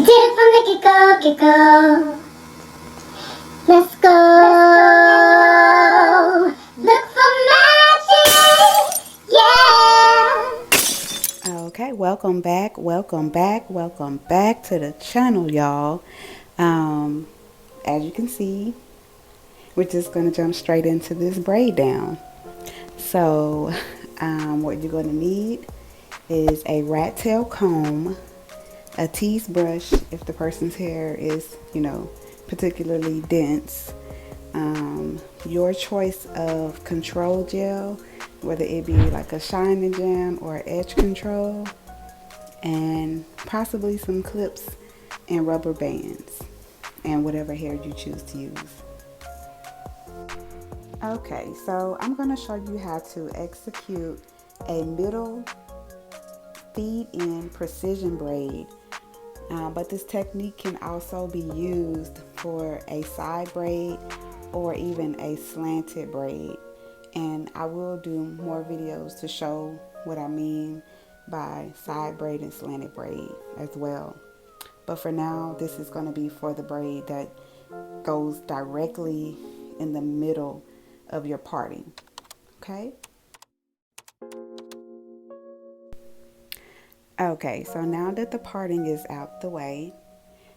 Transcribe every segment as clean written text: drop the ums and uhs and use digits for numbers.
did it from the get-go. Let's go. Look for magic. Yeah. Okay, welcome back to the channel, y'all. As you can see, we're just gonna jump straight into this braid down. So, what you're gonna need is a rat tail comb, a tease brush if the person's hair is, particularly dense, your choice of control gel, whether it be like a shine and jam or edge control, and possibly some clips and rubber bands, and whatever hair you choose to use. Okay, so I'm going to show you how to execute a middle feed-in precision braid, but this technique can also be used for a side braid or even a slanted braid, and I will do more videos to show what I mean by side braid and slanted braid as well. But for now, this is going to be for the braid that goes directly in the middle of your parting. Okay? Okay, so now that the parting is out the way,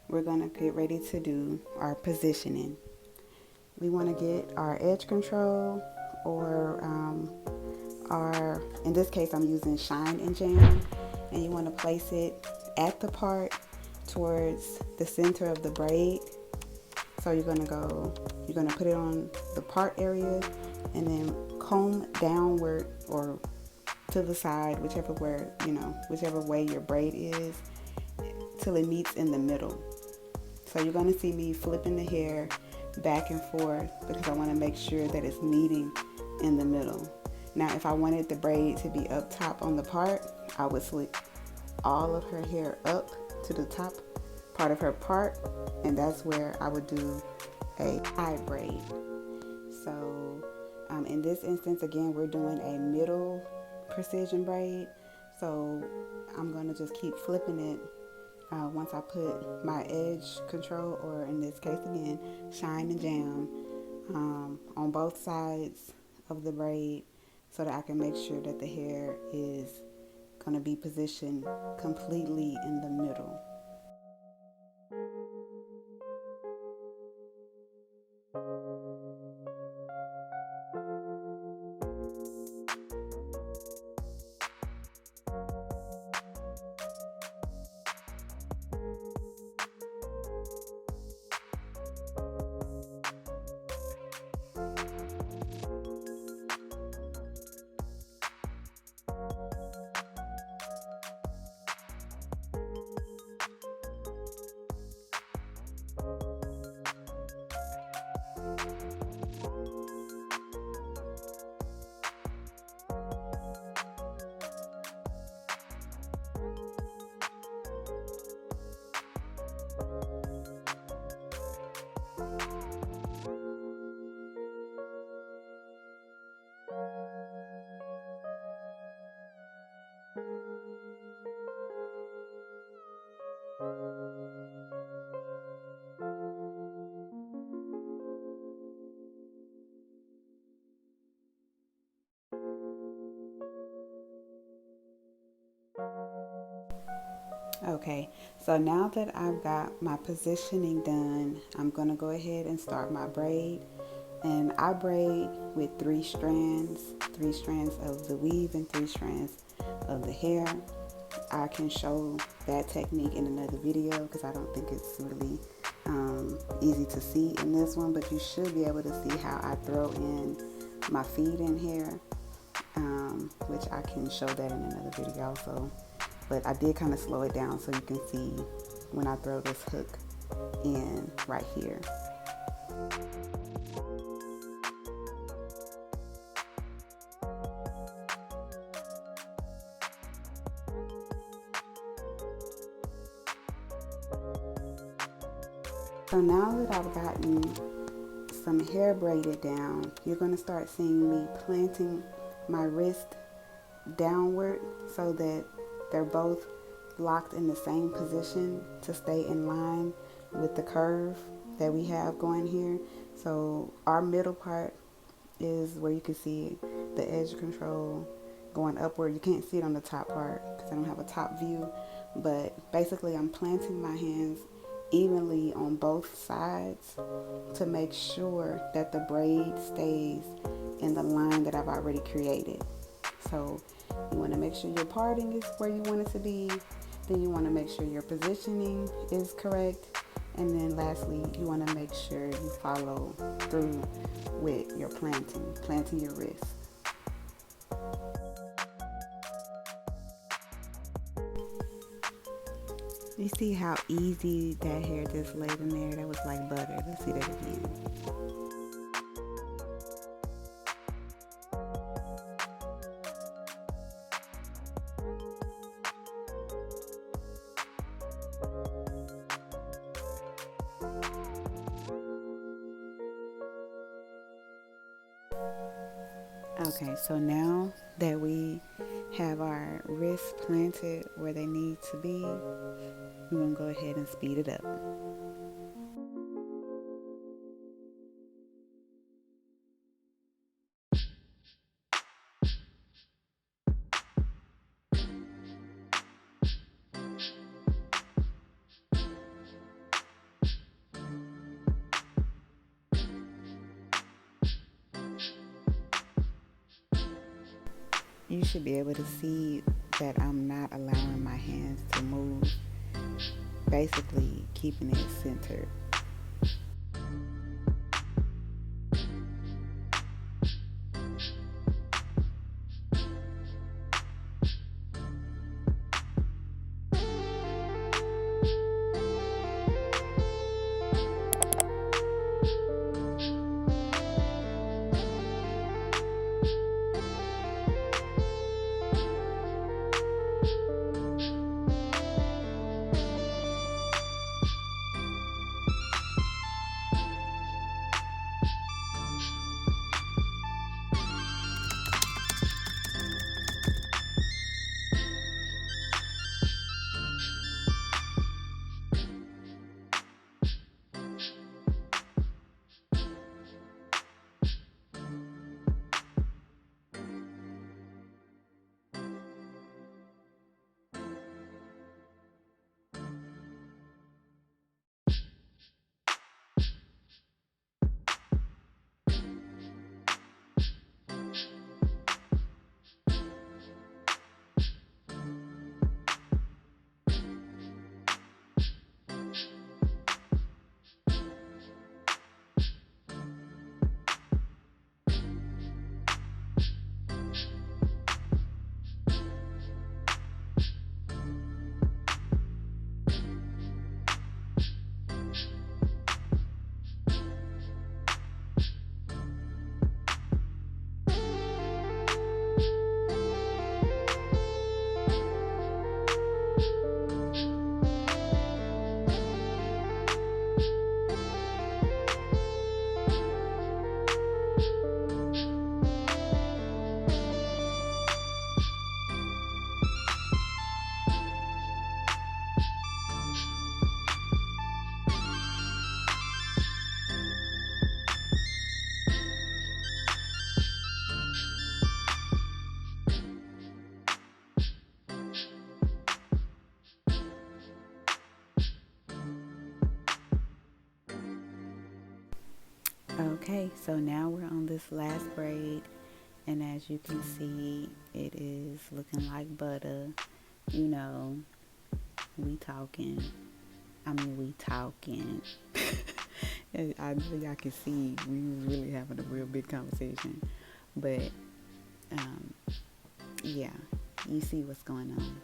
we're going to get ready to do our positioning. We want to get our edge control, or in this case I'm using shine and jam, and you want to place it at the part towards the center of the braid. So you're going to put it on the part area and then comb downward or to the side, whichever way your braid is, till it meets in the middle. So you're going to see me flipping the hair back and forth because I want to make sure that it's meeting in the middle. Now, if I wanted the braid to be up top on the part, I would slick all of her hair up to the top part of her part, and that's where I would do a side braid. So in this instance, again, we're doing a middle precision braid, so I'm going to just keep flipping it once I put my edge control, or in this case again, shine and jam, on both sides of the braid, so that I can make sure that the hair is going to be positioned completely in the middle. Okay, so now that I've got my positioning done, I'm going to go ahead and start my braid. And I braid with three strands of the weave and 3 strands of the hair. I can show that technique in another video because I don't think it's really easy to see in this one, but you should be able to see how I throw in my feed-in hair, which I can show that in another video also. But I did kind of slow it down so you can see when I throw this hook in right here. So now that I've gotten some hair braided down, you're going to start seeing me planting my wrist downward so that they're both locked in the same position to stay in line with the curve that we have going here. So our middle part is where you can see the edge control going upward. You can't see it on the top part because I don't have a top view, but basically I'm planting my hands evenly on both sides to make sure that the braid stays in the line that I've already created. So you want to make sure your parting is where you want it to be. Then you want to make sure your positioning is correct. And then lastly, you want to make sure you follow through with your planting your wrist. You see how easy that hair just laid in there? That was like butter. Let's see that again. Okay, so now that we have our wrists planted where they need to be, we're going to go ahead and speed it up. You should be able to see that I'm not allowing my hands to move, basically keeping it centered. Okay, so now we're on this last braid, and as you can see, it is looking like butter. You know, we talking. We talking. And I know y'all can see we was really having a real big conversation, but yeah, you see what's going on.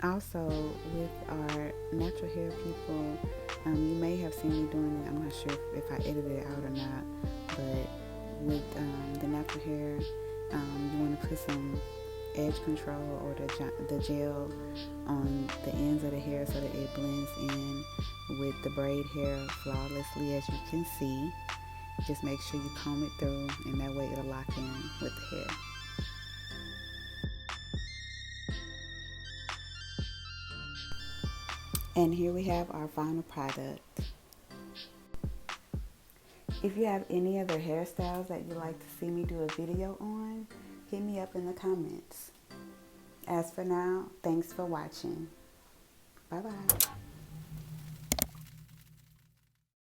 Also, with our natural hair people, you may have seen me doing it. I'm not sure if I edited it out or not, but with the natural hair, you want to put some edge control or the gel on the ends of the hair so that it blends in with the braid hair flawlessly, as you can see. Just make sure you comb it through, and that way it'll lock in with the hair. And here we have our final product. If you have any other hairstyles that you'd like to see me do a video on, hit me up in the comments. As for now, thanks for watching. Bye bye.